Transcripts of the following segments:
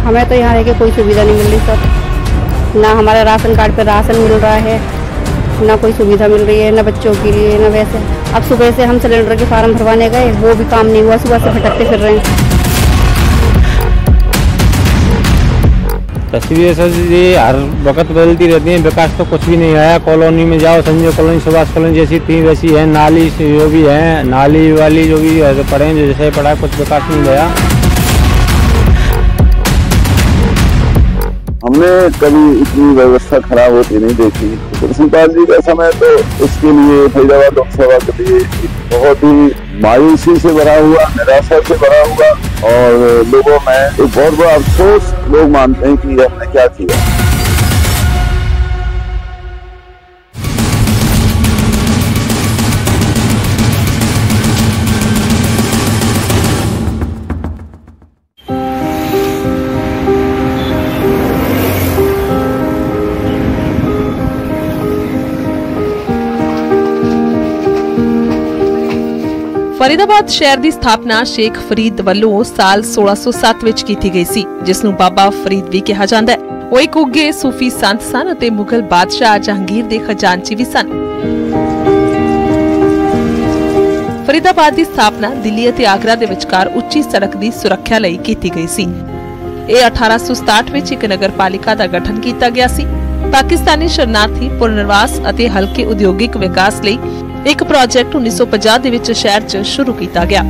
हमें तो यहाँ रह के कोई सुविधा नहीं मिल रही सर। ना हमारे राशन कार्ड पे राशन मिल रहा है, ना कोई सुविधा मिल रही है, ना बच्चों के लिए ना वैसे। अब सुबह से हम सिलेंडर के फार्म भरवाने गए, वो भी काम नहीं हुआ, सुबह से भटकते फिर रहे हैं। तस्वीरें सर ये हर वक्त बदलती रहती हैं, विकास तो कुछ भी नहीं आया। कॉलोनी में जाओ, संजय कॉलोनी, सुभाष कॉलोनी जैसी थी वैसी है। नाली जो भी है, नाली वाली जो भी पड़े हैं, जैसे पड़ा, कुछ विकास नहीं गया। हमने कभी इतनी व्यवस्था खराब होती नहीं देखी। कृष्णपाल जी का समय तो उसके लिए फरीदाबाद लोकसभा के लिए बहुत ही मायूसी से भरा हुआ, निराशा से भरा हुआ, और लोगों में एक बहुत बड़ा अफसोस लोग मानते हैं कि हमने क्या किया। फरीदाबाद शहर ਦੀ ਸਥਾਪਨਾ ਸ਼ੇਖ ਫਰੀਦ ਵੱਲੋਂ ਸਾਲ 1607 ਵਿੱਚ ਕੀਤੀ ਗਈ ਸੀ, ਜਿਸ ਨੂੰ ਬਾਬਾ ਫਰੀਦ ਵੀ ਕਿਹਾ ਜਾਂਦਾ ਹੈ। ਉਹ ਇੱਕ ਉੱਘੇ ਸੂਫੀ ਸੰਤ ਸਨ ਅਤੇ ਮੁਗਲ ਬਾਦਸ਼ਾਹ ਜਹਾਂਗੀਰ ਦੇ ਖਜ਼ਾਨਚੀ ਵੀ ਸਨ। ਫਰੀਦਾਬਾਦ ਦੀ ਸਥਾਪਨਾ ਦਿੱਲੀ ਅਤੇ ਆਗਰਾ ਦੇ ਵਿਚਕਾਰ ਉੱਚੀ ਸੜਕ ਦੀ ਸੁਰੱਖਿਆ ਲਈ ਕੀਤੀ ਗਈ ਸੀ। ਇਹ 1867 ਵਿੱਚ ਇੱਕ ਨਗਰਪਾਲਿਕਾ ਦਾ ਗਠਨ ਕੀਤਾ ਗਿਆ ਸੀ। ਪਾਕਿਸਤਾਨੀ ਸ਼ਰਨਾਰਥੀ ਪੁਨਰਵਾਸ ਅਤੇ ਹਲਕੇ ਉਦਯੋਗਿਕ ਵਿਕਾਸ ਲਈ ਇੱਕ ਪ੍ਰੋਜੈਕਟ 1950 ਦੇ ਵਿੱਚ ਸ਼ਹਿਰ 'ਚ ਸ਼ੁਰੂ ਕੀਤਾ ਗਿਆ।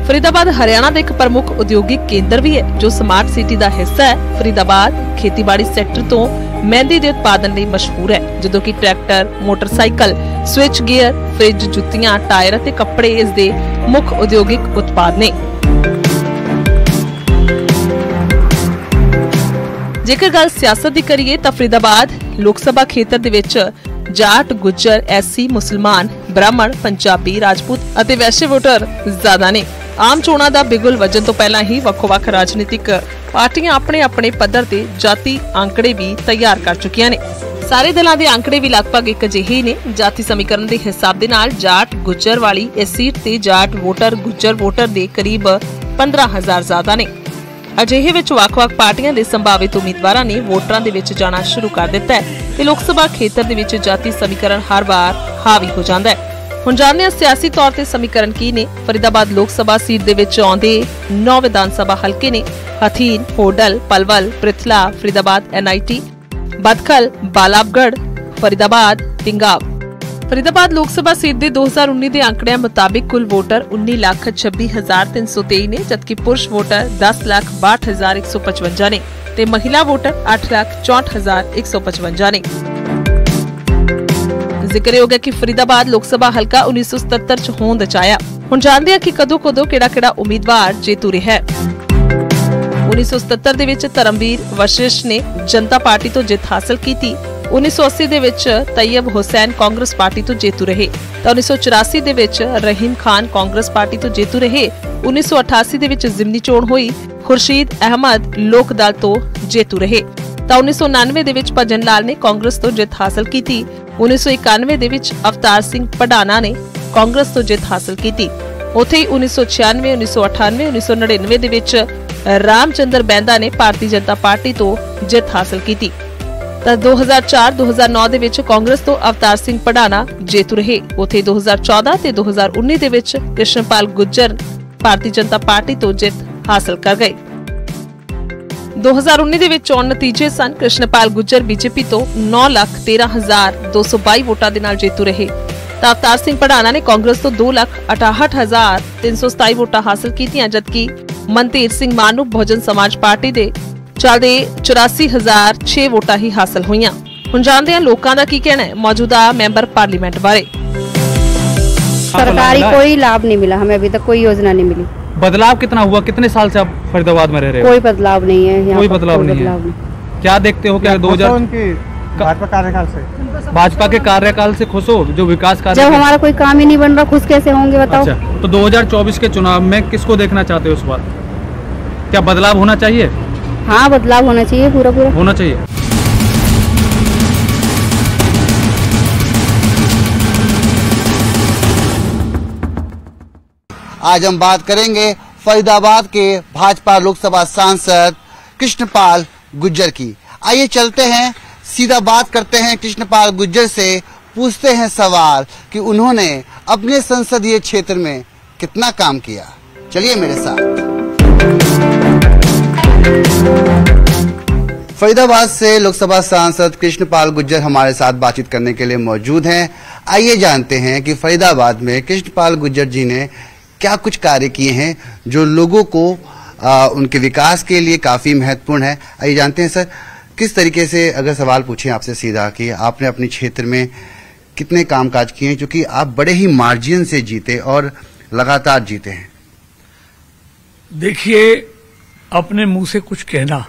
ਫਰੀਦਾਬਾਦ ਹਰਿਆਣਾ ਦਾ ਇੱਕ ਪ੍ਰਮੁੱਖ ਉਦਯੋਗਿਕ ਕੇਂਦਰ ਵੀ ਹੈ, ਜੋ ਸਮਾਰਟ ਸਿਟੀ ਦਾ ਹਿੱਸਾ ਹੈ। ਫਰੀਦਾਬਾਦ ਖੇਤੀਬਾੜੀ ਸੈਕਟਰ ਤੋਂ ਮਹਿੰਦੀ ਦੇ ਉਤਪਾਦਨ ਲਈ ਮਸ਼ਹੂਰ ਹੈ, ਜਦੋਂ ਕਿ tractor, motorcycle, switch gear, fridge, ਜੁੱਤੀਆਂ, ਟਾਇਰ ਅਤੇ ਕੱਪੜੇ ਇਸ ਦੇ ਮੁੱਖ ਉਦਯੋਗਿਕ ਉਤਪਾਦ ਨੇ। ਜੇਕਰ ਗੱਲ ਸਿਆਸਤ ਦੀ ਕਰੀਏ ਤਾਂ ਫਰੀਦਾਬਾਦ ਲੋਕ ਸਭਾ ਖੇਤਰ ਦੇ ਵਿੱਚ ਜਾਟ, ਗੁੱਜਰ, ਐਸਸੀ, ਮੁਸਲਮਾਨ, ਬ੍ਰਾਹਮਣ, ਪੰਜਾਬੀ, ਰਾਜਪੂਤ ਅਤੇ ਵੈਸ਼ਯ ਵੋਟਰ ਜ਼ਿਆਦਾ ਨੇ। ਆਮ ਚੋਣਾਂ ਦਾ ਬਿਗੁਲ ਵੱਜਣ ਤੋਂ ਪਹਿਲਾਂ ਹੀ ਵੱਖ-ਵੱਖ ਰਾਜਨੀਤਿਕ ਪਾਰਟੀਆਂ ਆਪਣੇ ਪੱਧਰ ਤੇ ਜਾਤੀ ਆંકੜੇ ਵੀ ਤਿਆਰ ਕਰ ਚੁੱਕੀਆਂ ਨੇ। ਸਾਰੇ ਦਲਾਂ ਦੇ ਆંકੜੇ ਵੀ ਲਗਭਗ ਇੱਕ ਜਿਹੇ ਹੀ ਨੇ। ਜਾਤੀ ਸਮੀਕਰਨ ਦੇ ਹਿਸਾਬ ਦੇ ਨਾਲ ਜਾਟ, ਗੁੱਜਰ ਵਾਲੀ ਇਸ ਸੀਟ ਤੇ ਜਾਟ ਵੋਟਰ ਗੁੱਜਰ ਵੋਟਰ ਦੇ ਕਰੀਬ 15,000 ਜ਼ਿਆਦਾ ਨੇ। ਅਜਿਹੇ ਵਿੱਚ ਵੱਖ-ਵੱਖ ਪਾਰਟੀਆਂ ਦੇ ਸੰਭਾਵਿਤ ਉਮੀਦਵਾਰਾਂ ਨੇ ਵੋਟਰਾਂ ਦੇ ਵਿੱਚ ਜਾਣਾ ਸ਼ੁਰੂ ਕਰ ਦਿੱਤਾ ਹੈ ਤੇ ਲੋਕ ਸਭਾ ਖੇਤਰ ਦੇ ਵਿੱਚ ਜਾਤੀ ਸਮੀਕਰਨ ਹਰ ਵਾਰ ਹਾਵੀ ਹੋ ਜਾਂਦਾ ਹੈ। ਹੁਣ ਜਾਣਦੇ ਹਾਂ ਸਿਆਸੀ ਤੌਰ ਤੇ ਸਮੀਕਰਨ ਕੀ ਨੇ। ਫਰੀਦਾਬਾਦ ਲੋਕ ਸਭਾ ਸੀਟ ਦੇ ਵਿੱਚ ਆਉਂਦੇ 9 ਵਿਧਾਨ ਸਭਾ ਹਲਕੇ ਨੇ: ਹਥੀਨ, ਹੋਡਲ, ਪਲਵਲ, ਪ੍ਰਿਥਲਾ, ਫਰੀਦਾਬਾਦ NIT, ਬਦਖਲ, ਬਾਲਾਬਗੜ, ਫਰੀਦਾਬਾਦ, ਪਿੰਗਾਵ। फरीदाबाद लोकसभा सीट ਦੇ 2019 ਦੇ ਅੰਕੜਿਆਂ ਮੁਤਾबिक ਕੁੱਲ ਵੋਟਰ 19,26,323 ਨੇ, ਜਦਕਿ ਪੁਰਸ਼ ਵੋਟਰ 10,62,155 ਨੇ ਤੇ ਮਹਿਲਾ ਵੋਟਰ 8,64,155 ਨੇ। ਜ਼ਿਕਰਯੋਗ ਹੈ ਕਿ ਫਰੀਦਾਬਾਦ ਲੋਕ ਸਭਾ ਹਲਕਾ 1977 ਚ ਹੋਂਦ ਚ ਆਇਆ। ਹੁਣ ਜਾਣਦੇ ਹਾਂ ਕਿ ਕਦੋਂ ਕਿਹੜਾ ਉਮੀਦਵਾਰ ਜੇਤੂ ਰਿਹਾ ਹੈ। 1977 ਦੇ ਵਿੱਚ ਧਰਮਵੀਰ ਵਸ਼ਿਸ਼ ਨੇ ਜਨਤਾ ਪਾਰਟੀ ਤੋਂ ਜਿੱਤ ਹਾਸਲ ਕੀਤੀ। 1980 ਦੇ ਵਿੱਚ ਤੈयब ਹੁਸੈਨ ਕਾਂਗਰਸ ਪਾਰਟੀ ਤੋਂ ਜੇਤੂ ਰਹੇ ਤਾਂ 1984 ਦੇ ਵਿੱਚ ਰਹੀਮ ਖਾਨ ਕਾਂਗਰਸ ਪਾਰਟੀ ਤੋਂ ਜੇਤੂ ਰਹੇ। 1988 ਦੇ ਵਿੱਚ ਜ਼ਿਮਨੀ ਚੋਣ ਹੋਈ, ਖੁਰਸ਼ੀਦ ਅਹਿਮਦ ਲੋਕ ਦਲ ਤੋਂ ਜੇਤੂ ਰਹੇ ਤਾਂ 1999 ਦੇ ਵਿੱਚ ਭਜਨ ਲਾਲ ਨੇ ਕਾਂਗਰਸ ਤੋਂ ਜਿੱਤ ਹਾਸਲ ਕੀਤੀ। 1991 ਦੇ ਵਿੱਚ ਅਵਤਾਰ ਸਿੰਘ ਪੜਾਨਾ ਨੇ ਕਾਂਗਰਸ ਤੋਂ ਜਿੱਤ ਹਾਸਲ ਕੀਤੀ। ਉੱਥੇ ਹੀ 1996, 1998, 1999 ਦੇ ਵਿੱਚ ਰਾਮਚੰਦਰ ਬੈਂਦਾ ਨੇ ਭਾਰਤੀ ਜਨਤਾ ਪਾਰਟੀ ਤੋਂ ਜਿੱਤ ਹਾਸਲ ਕੀਤੀ ਤਾਂ 2004-2009 ਦੇ ਵਿੱਚ ਕਾਂਗਰਸ ਤੋਂ ਅਵਤਾਰ ਸਿੰਘ ਪੜਾਨਾ ਜੇਤੂ ਰਹੇ। ਉੱਥੇ 2014 ਤੇ 2019 ਦੇ ਵਿੱਚ ਕ੍ਰਿਸ਼ਨਪਾਲ ਗੁੱਜਰ ਭਾਰਤੀ ਜਨਤਾ ਪਾਰਟੀ ਤੋਂ ਜਿੱਤ ਹਾਸਲ ਕਰ ਗਏ। 2019 ਦੇ ਵਿੱਚ ਚੋਣ ਨਤੀਜੇ ਸਨ। ਕ੍ਰਿਸ਼ਨਪਾਲ ਗੁੱਜਰ BJP ਤੋਂ 9,13,222 ਵੋਟਾਂ ਦੇ ਨਾਲ ਜੇਤੂ ਰਹੇ ਤਾਂ ਅਵਤਾਰ ਸਿੰਘ ਪੜਾਨਾ ਨੇ ਕਾਂਗਰਸ ਤੋਂ 2,68,327 ਵੋਟਾਂ ਹਾਸਲ ਕੀਤੀਆਂ, ਜਦਕਿ ਮਨਤੀਰ ਸਿੰਘ ਮਾਨ ਨੂੰ ਬਹੁਜਨ ਸਮਾਜ ਪਾਰਟੀ ਦੇ ਚੱਲਦੇ 84,006 ਵੋਟਾਂ ਹੀ ਹਾਸਲ ਹੋਈਆਂ। ਹੁਣ ਜਾਣਦੇ ਹਾਂ ਲੋਕਾਂ ਦਾ ਕੀ ਕਹਿਣਾ ਹੈ ਮੌਜੂਦਾ ਮੈਂਬਰ ਪਾर्लियामेंट बारे। सरकारी कोई लाभ नहीं मिला हमें, अभी तक कोई योजना नहीं मिली। बदलाव कितना हुआ? कितने साल से आप फरीदाबाद में रह रहे हो? कोई बदलाव नहीं है यहाँ, कोई बदलाव नहीं है। क्या देखते हो? क्या 2000 भाजपा कार्यकाल से, भाजपा के कार्यकाल से खुश हो? जो विकास कार्य जब हमारा कोई काम ही नहीं बन रहा, खुश कैसे होंगे बताओ? अच्छा, तो 2024 के चुनाव में किसको देखना चाहते हो इस बार? क्या बदलाव होना चाहिए? हाँ, बदलाव होना चाहिए, पूरा होना चाहिए। आज हम बात करेंगे फरीदाबाद के भाजपा लोकसभा सांसद कृष्णपाल गुर्जर की। आइए चलते हैं, सीधा बात करते हैं कृष्णपाल गुर्जर से, पूछते हैं सवाल कि उन्होंने अपने संसदीय क्षेत्र में कितना काम किया। चलिए मेरे साथ। फरीदाबाद से लोकसभा सांसद कृष्णपाल गुर्जर हमारे साथ बातचीत करने के लिए मौजूद हैं। आइए जानते हैं कि फरीदाबाद में कृष्णपाल गुर्जर जी ने क्या कुछ कार्य किए हैं जो लोगों को उनके विकास के लिए काफी महत्वपूर्ण है। आइए जानते हैं सर, किस तरीके से, अगर सवाल पूछें आपसे सीधा कि आपने अपने क्षेत्र में कितने कामकाज किए हैं, क्योंकि आप बड़े ही मार्जिन से जीते और लगातार जीते हैं। देखिए, अपने मुंह से कुछ कहना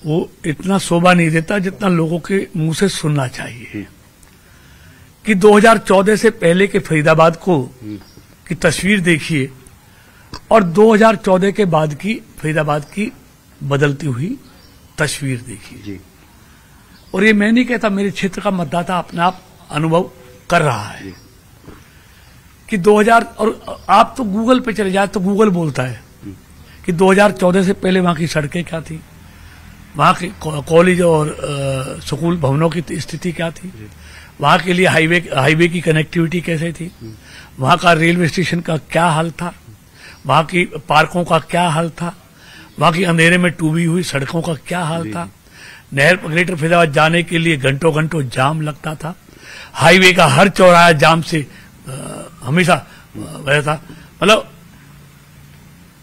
वो इतना शोभा नहीं देता जितना लोगों के मुंह से सुनना चाहिए। कि 2014 से पहले के फरीदाबाद को की तस्वीर देखिए और 2014 के बाद की फरीदाबाद की बदलती हुई तस्वीर देखिए जी। और ये मैं नहीं कहता, मेरे क्षेत्र का मतदाता अपने आप अनुभव कर रहा है कि 2000, और आप तो गूगल पे चले जाए तो गूगल बोलता है कि 2014 से पहले वहां की सड़कें क्या थी, वहां के कॉलेज और स्कूल भवनों की स्थिति क्या थी, वहां के लिए हाईवे की कनेक्टिविटी कैसे थी, वहां का रेलवे स्टेशन का क्या हाल था, वहां की पार्कों का क्या हाल था, वहां की अंधेरे में टूबी हुई सड़कों का क्या हाल था, नहर ग्रेटर फरीदाबाद जाने के लिए घंटों घंटों जाम लगता था, हाईवे का हर चौराहा जाम से हमेशा रहता, मतलब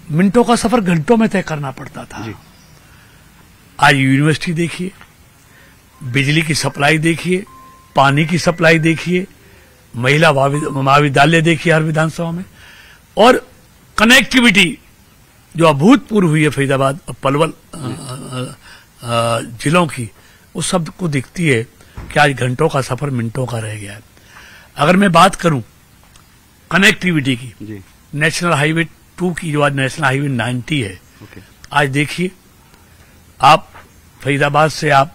मिनटों का सफर घंटों में तय करना पड़ता था। आज यूनिवर्सिटी देखिए, बिजली की सप्लाई देखिए, पानी की सप्लाई देखिए, महिला महाविद्यालय देखिए हर विधानसभा में, और कनेक्टिविटी जो अभूतपूर्व हुई है फरीदाबाद और पलवल जिलों की, उस शब्द को दिखती है कि आज घंटों का सफर मिनटों का रह गया है। अगर मैं बात करूं कनेक्टिविटी की, नेशनल हाईवे 2 की, जो आज नेशनल हाईवे 90 है, आज देखिए आप फरीदाबाद से आप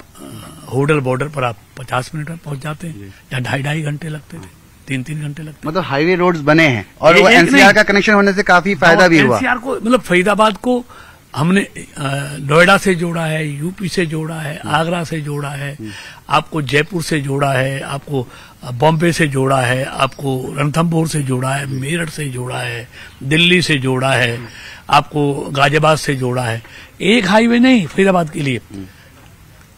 होडल बॉर्डर पर आप 50 मिनट में पहुंच जाते हैं, या 2.5 घंटे लगते थे, 3 घंटे लगते। मतलब हाईवे रोड्स बने हैं और वो एनसीआर का कनेक्शन होने से काफी फायदा भी हुआ। एनसीआर को, मतलब फरीदाबाद को हमने नोएडा से जोड़ा है, यूपी से जोड़ा है, आगरा से जोड़ा है, आपको जयपुर से जोड़ा है, आपको बॉम्बे से जोड़ा है, आपको रणथंभौर से जोड़ा है, मेरठ से जोड़ा है, दिल्ली से जोड़ा है, आपको गाजियाबाद से जोड़ा है। एक हाईवे नहीं फरीदाबाद के लिए,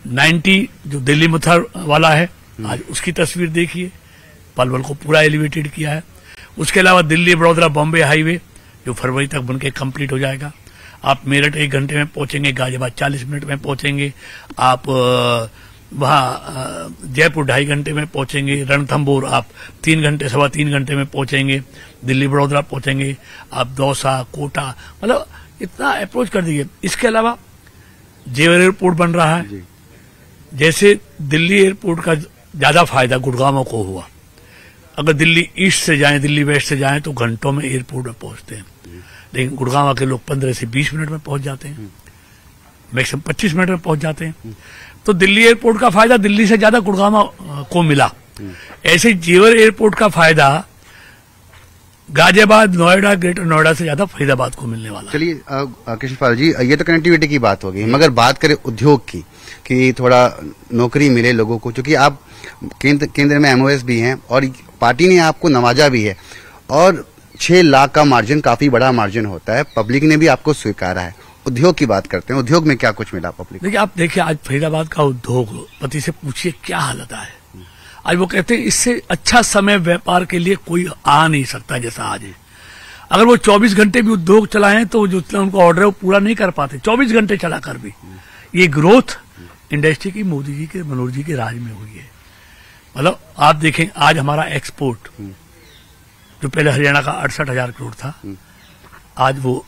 90 जो दिल्ली मथुरा वाला है, आज उसकी तस्वीर देखिए, पलवल को पूरा एलिवेटेड किया है। उसके अलावा दिल्ली बड़ौदा बॉम्बे हाईवे जो फरवरी तक बनके कंप्लीट हो जाएगा। आप मेरठ 1 घंटे में पहुंचेंगे, गाजियाबाद 40 मिनट में पहुंचेंगे, आप वहां जयपुर 2.5 घंटे में पहुंचेंगे, रणथंभौर आप 3 घंटे 3.25 घंटे में पहुंचेंगे, दिल्ली बड़ौदा पहुंचेंगे, आप दौसा कोटा, मतलब इतना अप्रोच कर दीजिए। इसके अलावा जेवर एयरपोर्ट बन रहा है, जैसे दिल्ली एयरपोर्ट का ज्यादा फायदा गुड़गांव को हुआ। अगर दिल्ली ईस्ट से जाएं, दिल्ली वेस्ट से जाएं तो घंटों में एयरपोर्ट में पहुंचते हैं, लेकिन गुड़गांव के लोग 15 से 20 मिनट में पहुंच जाते हैं, मैक्सिमम 25 मिनट में पहुंच जाते हैं। तो दिल्ली एयरपोर्ट का फायदा दिल्ली से ज्यादा गुड़गांव को मिला। ऐसे जेवर एयरपोर्ट का फायदा गाजियाबाद, नोएडा, ग्रेटर नोएडा से ज्यादा फरीदाबाद को मिलने वाला। चलिए कृष्णपाल जी, ये तो कनेक्टिविटी की बात होगी, मगर बात करें उद्योग की, कि थोड़ा नौकरी मिले लोगों को, क्योंकि आप केंद्र में एमओएस भी हैं और पार्टी ने आपको नवाजा भी है, और 6 लाख का मार्जिन काफी बड़ा मार्जिन होता है, पब्लिक ने भी आपको स्वीकारा है। उद्योग की बात करते हैं, उद्योग में क्या कुछ मिला पब्लिक? देखिए, आप देखिए आज फरीदाबाद का उद्योग पति से पूछिए क्या हालत है। आज वो कहते हैं इससे अच्छा समय व्यापार के लिए कोई आ नहीं सकता जैसा आज है। अगर वो 24 घंटे भी उद्योग चलाएं तो जो उनको ऑर्डर है वो पूरा नहीं कर पाते, 24 घंटे चलाकर भी। ये ग्रोथ इंडस्ट्री की मोदी जी के, मनोहर जी के राज में हुई है। मतलब आप देखें आज हमारा एक्सपोर्ट जो पहले हरियाणा का 68,000 करोड़ था, आज वो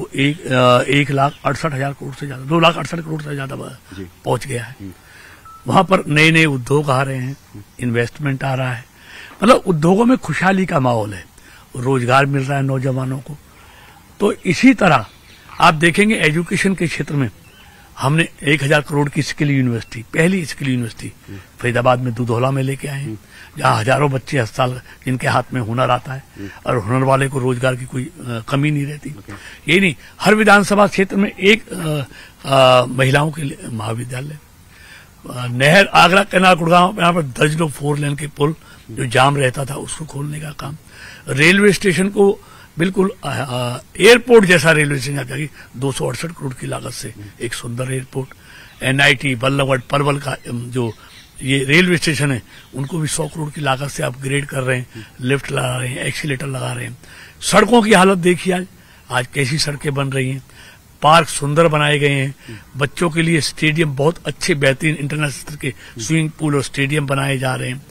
1,68,000 करोड़ से ज्यादा, 2,68,000 करोड़ से ज्यादा पहुंच गया है। वहां पर नए नए उद्योग आ रहे हैं, इन्वेस्टमेंट आ रहा है, मतलब उद्योगों में खुशहाली का माहौल है, रोजगार मिल रहा है नौजवानों को। तो इसी तरह आप देखेंगे एजुकेशन के क्षेत्र में हमने 1000 करोड़ की स्किल यूनिवर्सिटी, पहली स्किल यूनिवर्सिटी फरीदाबाद में दुधौला में लेके आए हैं, जहाँ हजारों बच्चे अस्पताल जिनके हाथ में हुनर आता है और हुनर वाले को रोजगार की कोई कमी नहीं रहती। यही नहीं, हर विधानसभा क्षेत्र में एक महिलाओं के महाविद्यालय, नहर आगरा कैनाल गुड़गांव, यहाँ पर दर्जनों 4 लेन के पुल जो जाम रहता था उसको खोलने का काम, रेलवे स्टेशन को बिल्कुल एयरपोर्ट जैसा रेलवे स्टेशन आता है 268 करोड़ की लागत से एक सुंदर एयरपोर्ट, NIT बल्लभगढ़ परवल का जो ये रेलवे स्टेशन है उनको भी 100 करोड़ की लागत से अपग्रेड कर रहे हैं, लिफ्ट लगा रहे हैं, एक्सीलेटर लगा रहे हैं। सड़कों की हालत देखिए आज कैसी सड़कें बन रही हैं, पार्क सुंदर बनाए गए हैं, बच्चों के लिए स्टेडियम बहुत अच्छे बेहतरीन इंटरनेशनल स्तर के स्विमिंग पूल और स्टेडियम बनाए जा रहे हैं।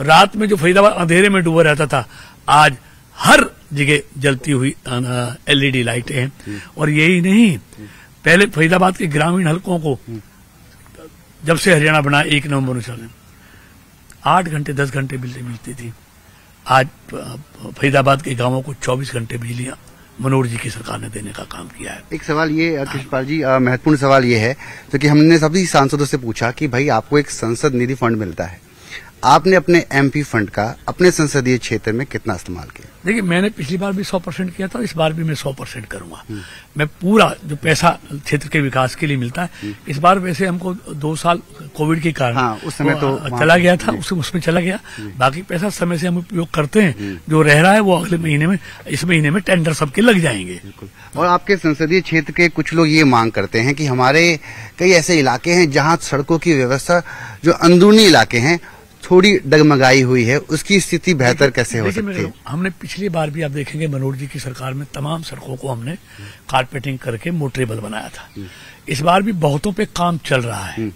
रात में जो फरीदाबाद अंधेरे में डूबा रहता था आज हर जगह जलती हुई LED लाइटें हैं। और यही नहीं, पहले फरीदाबाद के ग्रामीण हलकों को जब से हरियाणा बना 1 नवंबर से 8 घंटे 10 घंटे बिजली मिलती थी, आज फरीदाबाद के गांवों को 24 घंटे बिजली मनोहर जी की सरकार ने देने का काम किया है। एक सवाल ये कृष्णपाल जी, महत्वपूर्ण सवाल ये है तो कि हमने सभी सांसदों से पूछा कि भाई आपको एक संसद निधि फंड मिलता है, आपने अपने MP फंड का अपने संसदीय क्षेत्र में कितना इस्तेमाल किया? देखिए, मैंने पिछली बार भी 100% किया था, इस बार भी मैं 100% करूंगा। मैं पूरा जो पैसा क्षेत्र के विकास के लिए मिलता है, इस बार वैसे हमको 2 साल कोविड के कारण उस समय तो चला गया था, उसमें चला गया, बाकी पैसा समय से हम उपयोग करते हैं, जो रह रहा है वो अगले महीने में, इस महीने में टेंडर सबके लग जाएंगे। और आपके संसदीय क्षेत्र के कुछ लोग ये मांग करते हैं कि हमारे कई ऐसे इलाके हैं जहाँ सड़कों की व्यवस्था, जो अंदरूनी इलाके हैं, थोड़ी डगमगाई हुई है, उसकी स्थिति बेहतर कैसे हो सकती है? हमने पिछली बार भी आप देखेंगे मनोहर जी की सरकार में तमाम सड़कों को हमने कारपेटिंग करके मोटरेबल बनाया था। इस बार भी बहुतों पे काम चल रहा है,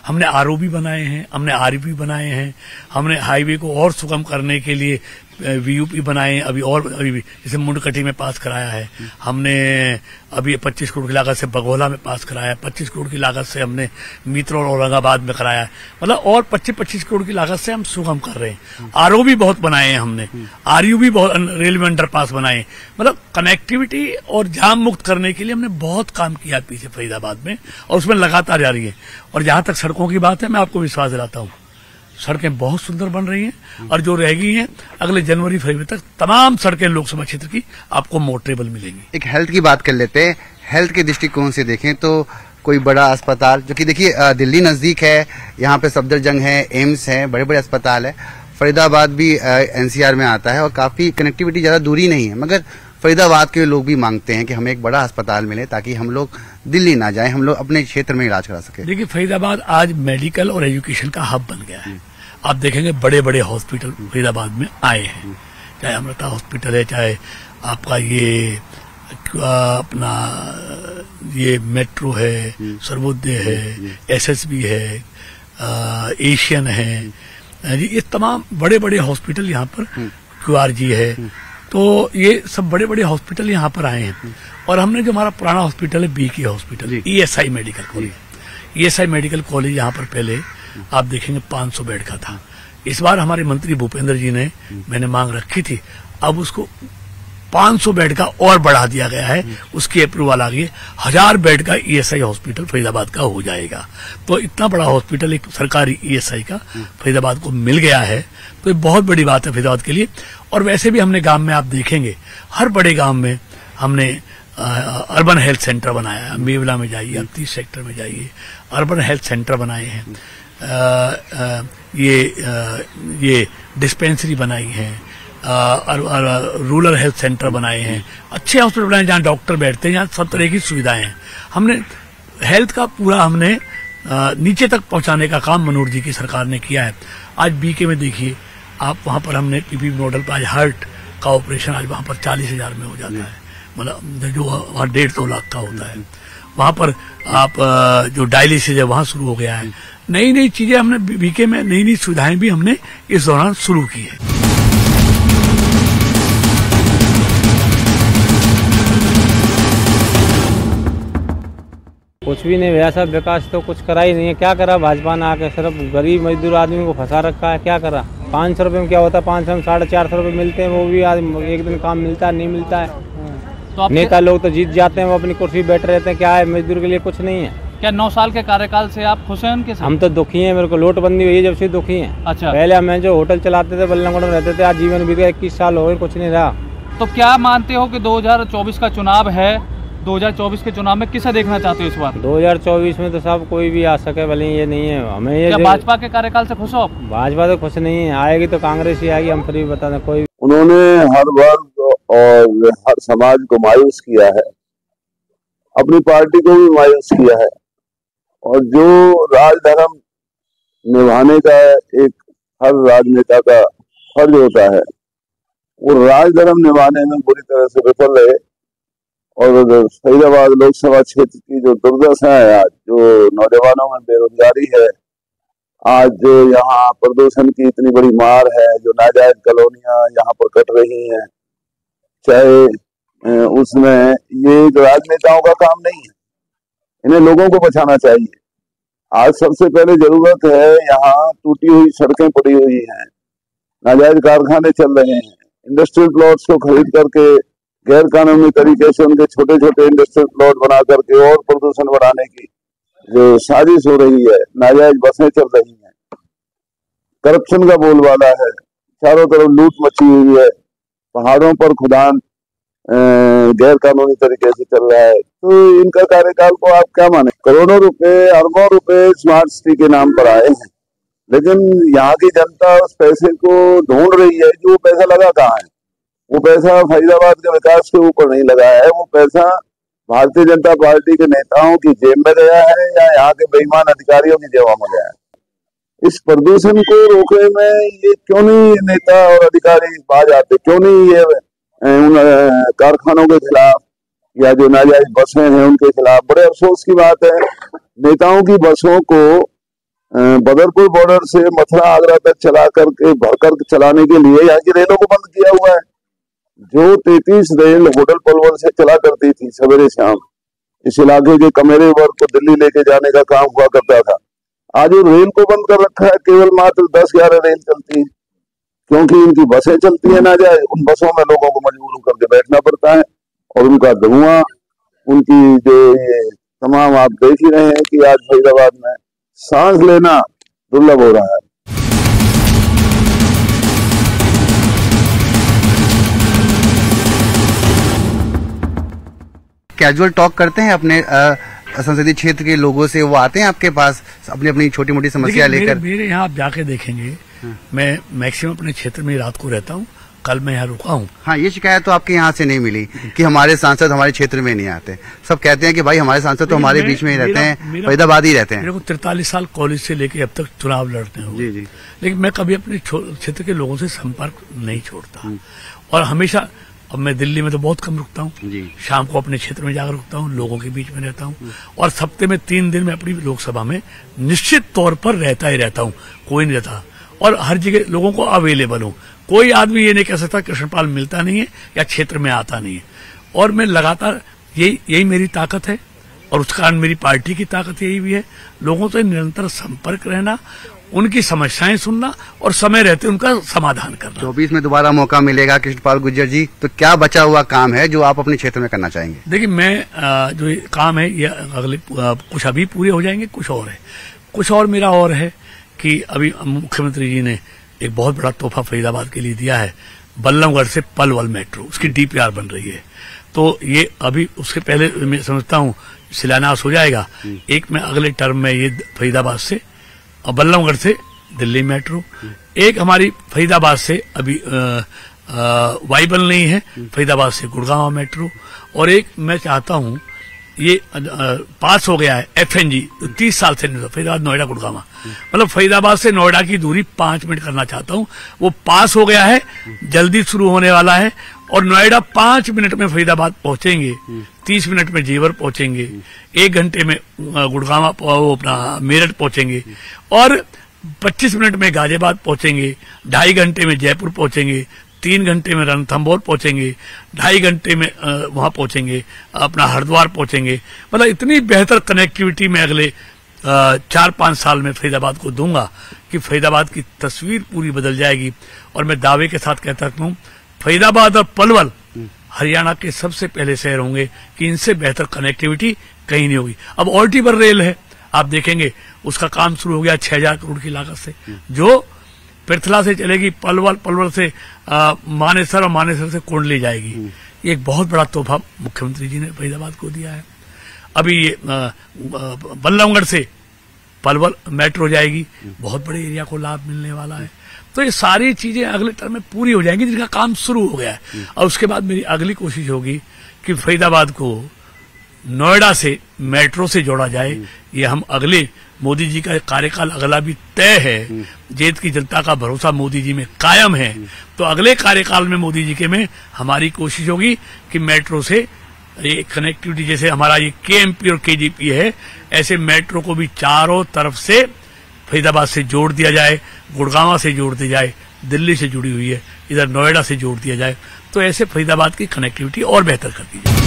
हमने ROB बनाए हैं, हमने REP बनाए हैं, हमने हाईवे को और सुगम करने के लिए VUP बनाए हैं, अभी जैसे मुंडकटी में पास कराया है हमने, अभी 25 करोड़ की लागत से बघोला में पास कराया है, 25 करोड़ की लागत से हमने मीत्र और औरंगाबाद में कराया है, मतलब और 25 करोड़ की लागत से हम सुगम कर रहे हैं। ROB बहुत बनाए हैं हमने, RUB बहुत, रेलवे अंडरपास बनाए, मतलब कनेक्टिविटी और जाम मुक्त करने के लिए हमने बहुत काम किया पीछे फरीदाबाद में, और उसमें लगातार जारी है। और जहां तक सड़कों की बात है, मैं आपको विश्वास दिलाता हूँ सड़कें बहुत सुंदर बन रही हैं, और जो रह गई हैं अगले जनवरी फरवरी तक तमाम सड़कें लोकसभा क्षेत्र की आपको मोटरेबल मिलेंगी। एक हेल्थ की बात कर लेते हैं, हेल्थ के दृष्टिकोण से देखें तो कोई बड़ा अस्पताल, जो कि देखिए दिल्ली नजदीक है, यहाँ पे सफदरजंग है, एम्स है, बड़े बड़े अस्पताल है, फरीदाबाद भी NCR में आता है और काफी कनेक्टिविटी ज्यादा दूरी नहीं है, मगर फरीदाबाद के लोग भी मांगते हैं कि हमें एक बड़ा अस्पताल मिले ताकि हम लोग दिल्ली ना जाएं, हम लोग अपने क्षेत्र में इलाज करा सके। देखिए, फरीदाबाद आज मेडिकल और एजुकेशन का हब बन गया है। आप देखेंगे बड़े बड़े हॉस्पिटल फरीदाबाद में आए हैं, चाहे अमृता हॉस्पिटल है, चाहे आपका ये अपना ये मेट्रो है, सर्वोदय है, SSB है, एशियन है, ये तमाम बड़े बड़े हॉस्पिटल यहाँ पर, QRG है, तो ये सब बड़े बड़े हॉस्पिटल यहाँ पर आए हैं। और हमने जो हमारा पुराना हॉस्पिटल है BK hospital, ESI medical college, ESI medical college यहाँ पर पहले आप देखेंगे 500 बेड का था। इस बार हमारे मंत्री भूपेंद्र जी ने, मैंने मांग रखी थी, अब उसको 500 बेड का और बढ़ा दिया गया है, उसकी अप्रूवल आ गई, 1000 बेड का ESI हॉस्पिटल फरीदाबाद का हो जाएगा। तो इतना बड़ा हॉस्पिटल एक सरकारी ESI का फरीदाबाद को मिल गया है, तो ये बहुत बड़ी बात है फरीदाबाद के लिए। और वैसे भी हमने गांव में आप देखेंगे, हर बड़े गांव में हमने अर्बन हेल्थ सेंटर बनाया है, मेवला में जाइए, 38 सेक्टर में जाइए, अर्बन हेल्थ सेंटर बनाए हैं, ये डिस्पेंसरी बनाई है, रूरल हेल्थ सेंटर बनाए हैं, अच्छे हॉस्पिटल बनाए जहाँ डॉक्टर बैठते हैं, जहाँ सब तरह की सुविधाएं हैं। हमने हेल्थ का पूरा हमने नीचे तक पहुंचाने का काम मनोहर जी की सरकार ने किया है। आज BK में देखिए आप, वहां पर हमने PPP मॉडल पर आज हार्ट का ऑपरेशन आज वहां पर 40,000 में हो जाता है, मतलब जो वहाँ 150 लाख का होता है, वहां पर आप जो डायलिसिस है वहां शुरू हो गया है। नई नई चीजें हमने BK में, नई नई सुविधाएं भी हमने इस दौरान शुरू की है। कुछ भी नहीं भैया, सब विकास तो कुछ करा ही नहीं है। क्या करा भाजपा ने आके, सिर्फ गरीब मजदूर आदमी को फंसा रखा है। क्या करा, 500 रुपये में क्या होता है, 500 में 450 रुपये मिलते हैं, वो भी एक दिन काम मिलता है, नहीं मिलता है। तो नेता लोग तो जीत जाते हैं, वो अपनी कुर्सी बैठे रहते हैं, क्या है मजदूर के लिए कुछ नहीं है। क्या 9 साल के कार्यकाल से आप खुश हैं उनके साथ? हम तो दुखी हैं, मेरे को नोटबंदी हुई है जब से दुखी हैं। अच्छा, पहले हमें जो होटल चलाते थे बल्लभगढ़ में रहते थे, आज जीवन बीत गया 21 साल हो गए, कुछ नहीं रहा। तो क्या मानते हो कि 2024 का चुनाव है, 2024 के चुनाव में किसे देखना चाहते हो इस बार? 2024 में तो सब कोई भी आ सके, भले ये नहीं है हमें। ये क्या भाजपा के कार्यकाल से खुश हो आप? भाजपा तो खुश नहीं है, आएगी तो कांग्रेस ही आएगी, हम फिर बता दें। कोई उन्होंने हर वर्ग और हर समाज को मायूस किया है, अपनी पार्टी को भी मायूस किया है, और जो राजधर्म निभाने का एक हर राजनेता का फर्ज होता है, वो राजधर्म निभाने में बुरी तरह से विफल रहे। और फरीदाबाद लोकसभा क्षेत्र की जो दुर्दशा है, आज जो नौजवानों में बेरोजगारी है, आज जो यहाँ प्रदूषण की इतनी बड़ी मार है, जो नाजायज कॉलोनियां यहाँ पर कट रही हैं, चाहे उसमें ये राजनेताओं का काम नहीं है, इन्हें लोगों को बचाना चाहिए। आज सबसे पहले जरूरत है, यहाँ टूटी हुई सड़कें पड़ी हुई हैं, नाजायज कारखाने चल रहे हैं, इंडस्ट्रियल प्लॉट्स को खरीद करके गैर कानूनी तरीके से उनके छोटे छोटे इंडस्ट्रियल प्लॉट बना करके और प्रदूषण बढ़ाने की जो साजिश हो रही है, नाजायज बसें चल रही हैं, करप्शन का बोलबाला है, चारों तरफ लूट मची हुई है, पहाड़ों पर खुदान गैर कानूनी तरीके से चल रहा है। तो इनका कार्यकाल को आप क्या माने? करोड़ों रुपए, अरबों रुपए स्मार्ट सिटी के नाम पर आए हैं, लेकिन यहाँ की जनता उस पैसे को ढूंढ रही है कि वो पैसा लगा कहाँ है। वो पैसा फरीदाबाद के विकास के ऊपर नहीं लगाया है, वो पैसा भारतीय जनता पार्टी के नेताओं की जेब में गया है या यहाँ के बेईमान अधिकारियों की जेब में गया है। इस प्रदूषण को रोकने में ये क्यों नहीं नेता और अधिकारी बाज आते? क्यों नहीं ये उन कारखानों के खिलाफ या जो नाजायज बसें हैं उनके खिलाफ? बड़े अफसोस की बात है, नेताओं की बसों को बदरपुर बॉर्डर से मथुरा आगरा तक चला करके भरकर चलाने के लिए यहाँ की रेलों को बंद किया हुआ है। जो 33 रेल होटल पलवल से चला करती थी सवेरे शाम, इस इलाके के कमेरे वर्ग को दिल्ली लेके जाने का काम हुआ करता था, आज वो रेल को बंद कर रखा है। केवल मात्र 10-11 रेल चलती है, क्योंकि इनकी बसें चलती है नाजायज। उन बसों में लोगों को मजबूर करके बैठना पड़ता है, और उनका धुआं, उनकी जो ये तमाम आप देख ही रहे हैं कि आज फरीदाबाद में सांस लेना दुर्लभ हो रहा है। कैजुअल टॉक करते हैं अपने संसदीय क्षेत्र के लोगों से, वो आते हैं आपके पास अपनी अपनी छोटी मोटी समस्या लेकर? मेरे यहाँ आप जाके देखेंगे, मैं मैक्सिमम अपने क्षेत्र में रात को रहता हूँ, कल मैं यहाँ रुका हूँ। हाँ, ये शिकायत तो आपके यहाँ से नहीं मिली कि हमारे सांसद हमारे क्षेत्र में नहीं आते। सब कहते हैं कि भाई हमारे सांसद तो हमारे बीच में ही रहते हैं, फरीदाबाद ही रहते हैं। मेरे को 43 साल कॉलेज से लेके अब तक चुनाव लड़ते हुए, जी जी, लेकिन मैं कभी अपने क्षेत्र के लोगों से संपर्क नहीं छोड़ता। और हमेशा, अब मैं दिल्ली में तो बहुत कम रुकता हूँ, शाम को अपने क्षेत्र में जाकर रुकता हूँ, लोगों के बीच में रहता हूँ, और हफ्ते में 3 दिन मैं अपनी लोकसभा में निश्चित तौर पर रहता ही रहता हूँ, कोई नहीं रहता, और हर जगह लोगों को अवेलेबल हूँ। कोई आदमी ये नहीं कह सकता कृष्णपाल मिलता नहीं है या क्षेत्र में आता नहीं है। और मैं लगातार, यही मेरी ताकत है, और उस कारण मेरी पार्टी की ताकत यही भी है, लोगों से निरंतर संपर्क रहना, उनकी समस्याएं सुनना और समय रहते उनका समाधान करना। 24 में दोबारा मौका मिलेगा कृष्णपाल गुर्जर जी, तो क्या बचा हुआ काम है जो आप अपने क्षेत्र में करना चाहेंगे? देखिए, मैं जो काम है ये अगले कुछ अभी पूरे हो जाएंगे, कुछ और है। कुछ और मेरा और है कि अभी मुख्यमंत्री जी ने एक बहुत बड़ा तोहफा फरीदाबाद के लिए दिया है, बल्लभगढ़ से पलवल मेट्रो, उसकी DPR बन रही है। तो ये अभी उसके पहले मैं समझता हूँ शिलान्यास हो जाएगा। एक में अगले टर्म में ये फरीदाबाद से और बल्लभगढ़ से दिल्ली मेट्रो, एक हमारी फरीदाबाद से अभी वाइबल नहीं है, फरीदाबाद से गुड़गांव मेट्रो, और एक मैं चाहता हूँ ये पास हो गया है FNG, 30 साल से नहीं, फरीदाबाद नोएडा गुड़गांव, मतलब फरीदाबाद से नोएडा की दूरी 5 मिनट करना चाहता हूँ, वो पास हो गया है, जल्दी शुरू होने वाला है। और नोएडा 5 मिनट में फरीदाबाद पहुंचेंगे, 30 मिनट में जेवर पहुंचेंगे, 1 घंटे में गुड़गांव अपना मेरठ पहुंचेंगे, और 25 मिनट में गाजियाबाद पहुंचेंगे, 2.5 घंटे में जयपुर पहुंचेंगे, 3 घंटे में रणथंभौर पहुंचेंगे, 2.5 घंटे में वहां पहुंचेंगे, अपना हरिद्वार पहुंचेंगे। मतलब इतनी बेहतर कनेक्टिविटी में अगले 4-5 साल में फरीदाबाद को दूंगा कि फरीदाबाद की तस्वीर पूरी बदल जाएगी। और मैं दावे के साथ कहता हूँ, फरीदाबाद और पलवल हरियाणा के सबसे पहले शहर होंगे कि इनसे बेहतर कनेक्टिविटी कहीं नहीं होगी। अब ऑल्टी पर रेल है, आप देखेंगे उसका काम शुरू हो गया 6000 करोड़ की लागत से, जो पृथला से चलेगी पलवल, पलवल से मानेसर और मानेसर से कुंडली जाएगी। ये एक बहुत बड़ा तोहफा मुख्यमंत्री जी ने फरीदाबाद को दिया है। अभी ये बल्लभगढ़ से पलवल मेट्रो जाएगी, बहुत बड़े एरिया को लाभ मिलने वाला है। तो ये सारी चीजें अगले टर्म में पूरी हो जाएंगी, जिनका काम शुरू हो गया है। और उसके बाद मेरी अगली कोशिश होगी कि फरीदाबाद को नोएडा से मेट्रो से जोड़ा जाए। ये हम अगले मोदी जी का कार्यकाल अगला भी तय है, जेत की जनता का भरोसा मोदी जी में कायम है। तो अगले कार्यकाल में मोदी जी के में हमारी कोशिश होगी कि मेट्रो से ये कनेक्टिविटी, जैसे हमारा ये केएमपी और केजीपी है, ऐसे मेट्रो को भी चारों तरफ से फरीदाबाद से जोड़ दिया जाए, गुड़गांव से जोड़ दिया जाए, दिल्ली से जुड़ी हुई है, इधर नोएडा से जोड़ दिया जाए। तो ऐसे फरीदाबाद की कनेक्टिविटी और बेहतर कर दी जाए।